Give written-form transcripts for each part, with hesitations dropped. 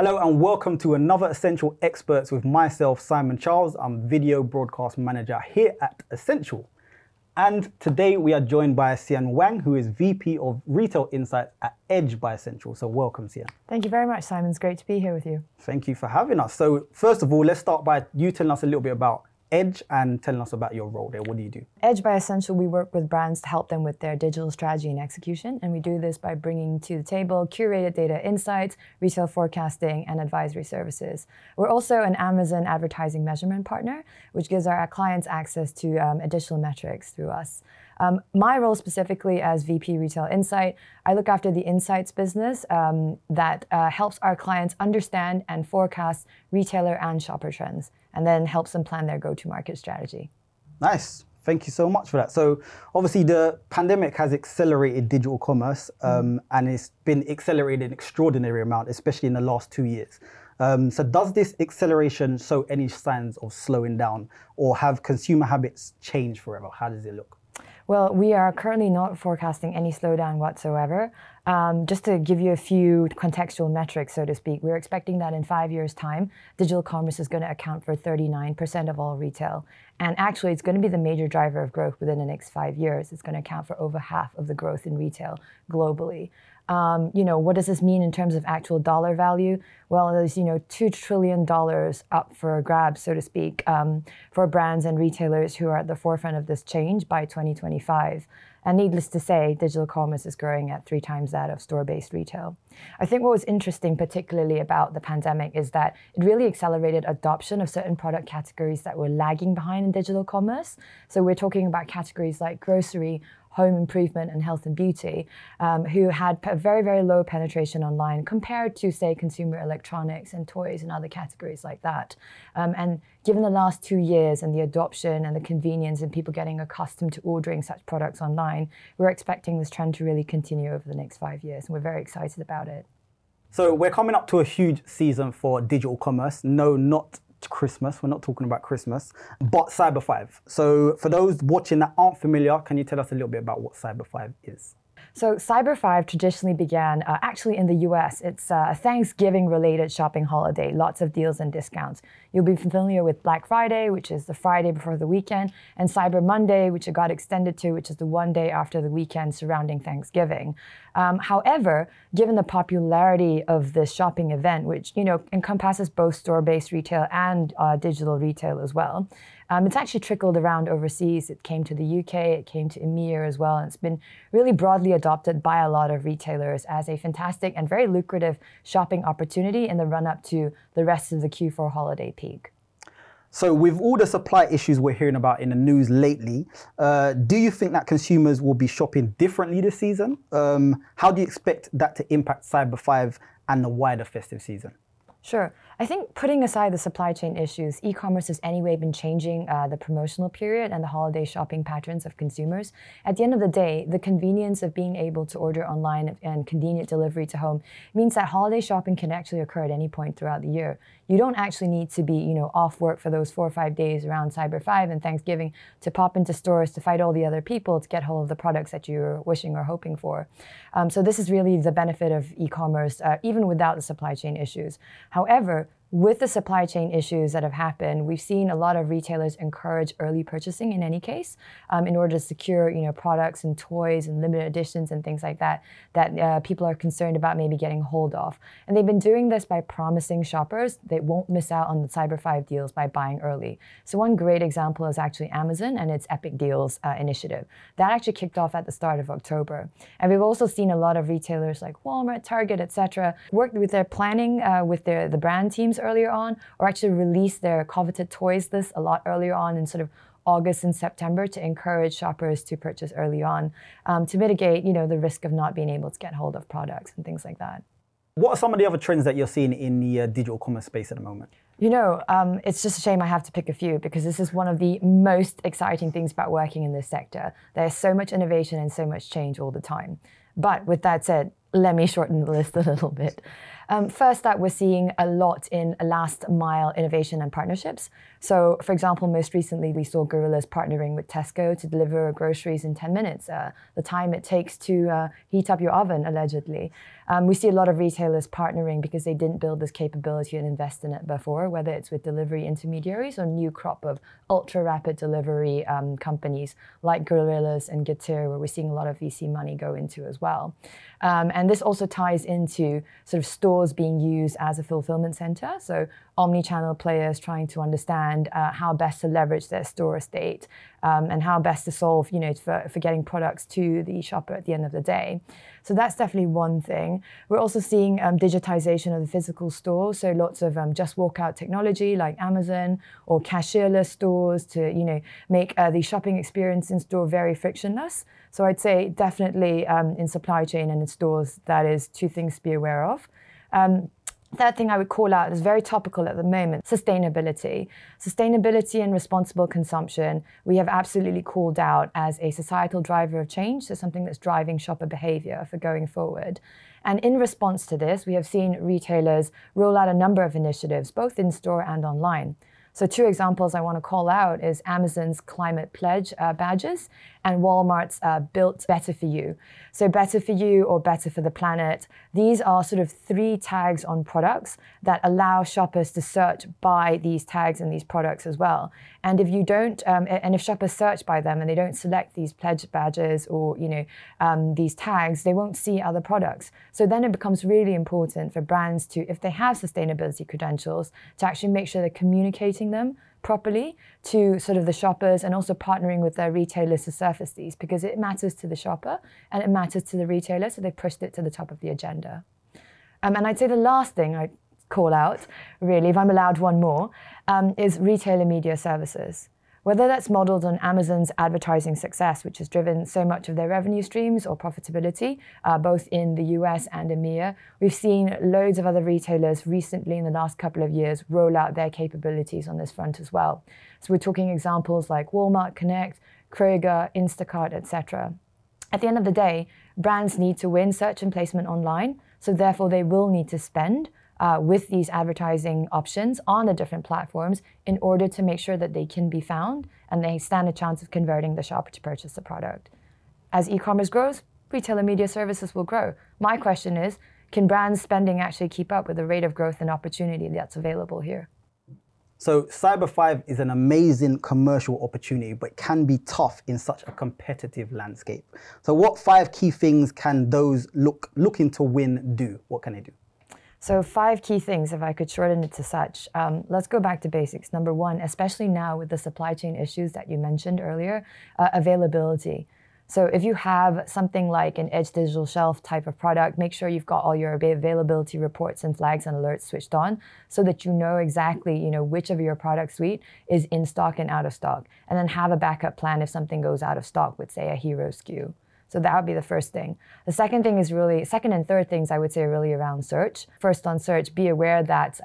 Hello and welcome to another Ascential Experts with myself, Simon Charles. I'm Video Broadcast Manager here at Ascential. And today we are joined by Xian Wang, who is VP of Retail Insights at Edge by Ascential. So welcome, Xian. Thank you very much, Simon. It's great to be here with you. Thank you for having us. So first of all, let's start by you telling us a little bit about Edge and telling us about your role there. What do you do? Edge by Ascential, we work with brands to help them with their digital strategy and execution. And we do this by bringing to the table curated data insights, retail forecasting, and advisory services. We're also an Amazon advertising measurement partner, which gives our clients access to additional metrics through us. My role specifically as VP Retail Insight, I look after the insights business that helps our clients understand and forecast retailer and shopper trends, and then helps them plan their go-to-market strategy. Nice. Thank you so much for that. So obviously the pandemic has accelerated digital commerce and it's been accelerated an extraordinary amount, especially in the last 2 years. So does this acceleration show any signs of slowing down, or have consumer habits changed forever? How does it look? Well, we are currently not forecasting any slowdown whatsoever. Just to give you a few contextual metrics, so to speak, we're expecting that in 5 years' time, digital commerce is going to account for 39% of all retail. And actually, it's going to be the major driver of growth within the next 5 years. It's going to account for over half of the growth in retail globally. What does this mean in terms of actual dollar value? Well, there's, $2 trillion up for grabs, so to speak, for brands and retailers who are at the forefront of this change by 2025. And needless to say, digital commerce is growing at 3 times that of store-based retail. I think what was interesting particularly about the pandemic is that it really accelerated adoption of certain product categories that were lagging behind in digital commerce. So we're talking about categories like grocery, home improvement, and health and beauty, who had a very, very low penetration online compared to, say, consumer electronics and toys and other categories like that. And given the last 2 years and the adoption and the convenience and people getting accustomed to ordering such products online, we're expecting this trend to really continue over the next 5 years, and we're very excited about it. So we're coming up to a huge season for digital commerce. No, not Christmas. We're not talking about Christmas, but Cyber5. So for those watching that aren't familiar, can you tell us a little bit about what Cyber5 is? So Cyber5 traditionally began actually in the US. It's a Thanksgiving-related shopping holiday, lots of deals and discounts. You'll be familiar with Black Friday, which is the Friday before the weekend, and Cyber Monday, which it got extended to, which is the one day after the weekend surrounding Thanksgiving. However, given the popularity of this shopping event, which encompasses both store-based retail and digital retail as well, it's actually trickled around overseas. It came to the UK, it came to EMEA as well, and it's been really broadly adopted by a lot of retailers as a fantastic and very lucrative shopping opportunity in the run-up to the rest of the Q4 holiday peak. So with all the supply issues we're hearing about in the news lately, do you think that consumers will be shopping differently this season? How do you expect that to impact Cyber5 and the wider festive season? Sure. I think putting aside the supply chain issues, e-commerce has anyway been changing the promotional period and the holiday shopping patterns of consumers. At the end of the day, the convenience of being able to order online and convenient delivery to home means that holiday shopping can actually occur at any point throughout the year. You don't actually need to be, off work for those 4 or 5 days around Cyber5 and Thanksgiving to pop into stores to fight all the other people to get hold of the products that you're wishing or hoping for. So this is really the benefit of e-commerce, even without the supply chain issues. However, with the supply chain issues that have happened, we've seen a lot of retailers encourage early purchasing in any case, in order to secure, products and toys and limited editions and things like that, that people are concerned about maybe getting hold of. And they've been doing this by promising shoppers they won't miss out on the Cyber5 deals by buying early. So one great example is actually Amazon and its Epic Deals initiative. That actually kicked off at the start of October. And we've also seen a lot of retailers like Walmart, Target, etc., work with their planning with the brand teams earlier on, or actually release their coveted toys list a lot earlier on in sort of August and September to encourage shoppers to purchase early on, to mitigate, the risk of not being able to get hold of products and things like that. What are some of the other trends that you're seeing in the digital commerce space at the moment? It's just a shame I have to pick a few, because this is one of the most exciting things about working in this sector. There's so much innovation and so much change all the time. But with that said, let me shorten the list a little bit. First up, we're seeing a lot in last mile innovation and partnerships. So for example, most recently, we saw Gorillas partnering with Tesco to deliver groceries in 10 minutes, the time it takes to heat up your oven, allegedly. We see a lot of retailers partnering because they didn't build this capability and invest in it before, whether it's with delivery intermediaries or new crop of ultra-rapid delivery companies like Gorillas and Getir, where we're seeing a lot of VC money go into as well. And this also ties into sort of stores being used as a fulfillment center. So omni-channel players trying to understand how best to leverage their store estate and how best to solve, for getting products to the shopper at the end of the day. So that's definitely one thing. We're also seeing digitization of the physical store. So lots of just walk out technology like Amazon or cashierless stores to, make the shopping experience in store very frictionless. So I'd say definitely in supply chain and in stores, that is two things to be aware of. Third thing I would call out is very topical at the moment, sustainability. Sustainability and responsible consumption, we have absolutely called out as a societal driver of change, so something that's driving shopper behavior for going forward. And in response to this, we have seen retailers roll out a number of initiatives, both in store and online. So two examples I want to call out is Amazon's Climate Pledge badges and Walmart's Built Better for You. So Better for You or Better for the Planet, these are sort of 3 tags on products that allow shoppers to search by these tags and these products as well. And if you don't, and if shoppers search by them and they don't select these pledge badges or these tags, they won't see other products. So then it becomes really important for brands to, if they have sustainability credentials, to actually make sure they're communicating them properly to sort of the shoppers and also partnering with their retailers to surface these, because it matters to the shopper and it matters to the retailer, so they pushed it to the top of the agenda. And I'd say the last thing I'd call out, really, if I'm allowed one more, is retailer media services. Whether that's modeled on Amazon's advertising success, which has driven so much of their revenue streams or profitability, both in the US and EMEA, we've seen loads of other retailers recently in the last couple of years roll out their capabilities on this front as well. So we're talking examples like Walmart Connect, Kroger, Instacart, etc. At the end of the day, brands need to win search and placement online, so therefore they will need to spend with these advertising options on the different platforms in order to make sure that they can be found and they stand a chance of converting the shopper to purchase the product. As e-commerce grows, retailer media services will grow. My question is, can brands spending actually keep up with the rate of growth and opportunity that's available here? So Cyber5 is an amazing commercial opportunity, but can be tough in such a competitive landscape. So what 5 key things can those looking to win do? What can they do? So 5 key things, if I could shorten it to such. Let's go back to basics. Number 1, especially now with the supply chain issues that you mentioned earlier, availability. So if you have something like an edge digital shelf type of product, make sure you've got all your availability reports and flags and alerts switched on so that you know exactly, which of your product suite is in stock and out of stock. And then have a backup plan if something goes out of stock with, say, a hero SKU. So that would be the first thing. The second thing is really, second and third things I would say are really around search. First on search, be aware that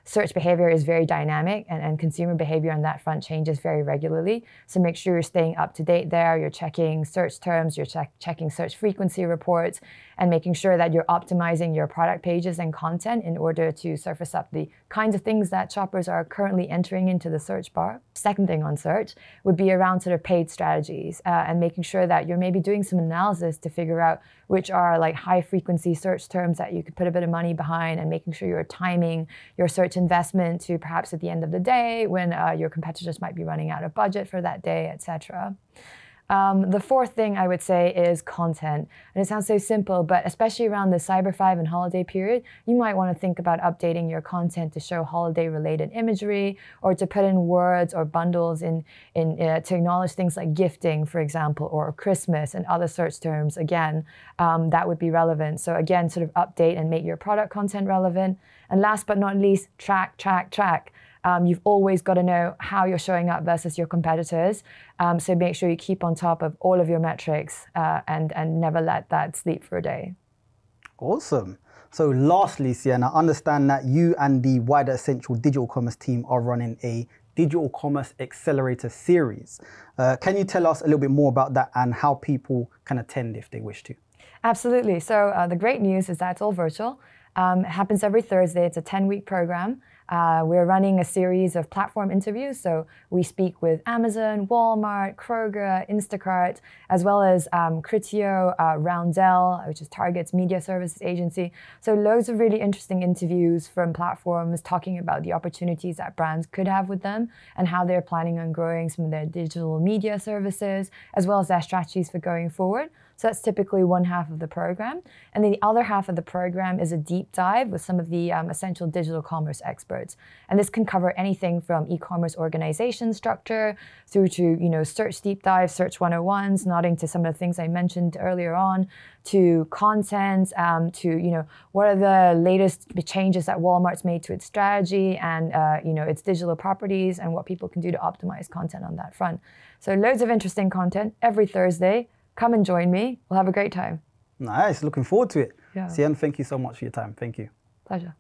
search behavior is very dynamic and consumer behavior on that front changes very regularly. So make sure you're staying up to date there. You're checking search terms, you're checking search frequency reports, and making sure that you're optimizing your product pages and content in order to surface up the kinds of things that shoppers are currently entering into the search bar. Second thing on search would be around sort of paid strategies and making sure that you're maybe doing some analysis to figure out which are like high frequency search terms that you could put a bit of money behind, and making sure you're timing your search investment to perhaps at the end of the day when your competitors might be running out of budget for that day, etc. The fourth thing I would say is content. And it sounds so simple, but especially around the Cyber5 and holiday period, you might want to think about updating your content to show holiday-related imagery or to put in words or bundles to acknowledge things like gifting, for example, or Christmas and other search terms. Again, that would be relevant. So again, sort of update and make your product content relevant. And last but not least, track. You've always got to know how you're showing up versus your competitors. So make sure you keep on top of all of your metrics and never let that sleep for a day. Awesome. So lastly, Xian, I understand that you and the wider Ascential digital commerce team are running a digital commerce Accelerator series. Can you tell us a little bit more about that and how people can attend if they wish to? Absolutely. So the great news is that it's all virtual. It happens every Thursday. It's a 10-week program. We're running a series of platform interviews. So we speak with Amazon, Walmart, Kroger, Instacart, as well as Criteo, Roundel, which is Target's media services agency. So loads of really interesting interviews from platforms talking about the opportunities that brands could have with them and how they're planning on growing some of their digital media services, as well as their strategies for going forward. So that's typically one half of the program. And then the other half of the program is a deep dive with some of the essential digital commerce experts. And this can cover anything from e-commerce organization structure through to, search deep dive, search 101s, nodding to some of the things I mentioned earlier on, to content, to, what are the latest changes that Walmart's made to its strategy and, its digital properties and what people can do to optimize content on that front. So loads of interesting content every Thursday. Come and join me. We'll have a great time. Nice. Looking forward to it. Yeah. Xian, thank you so much for your time. Thank you. Pleasure.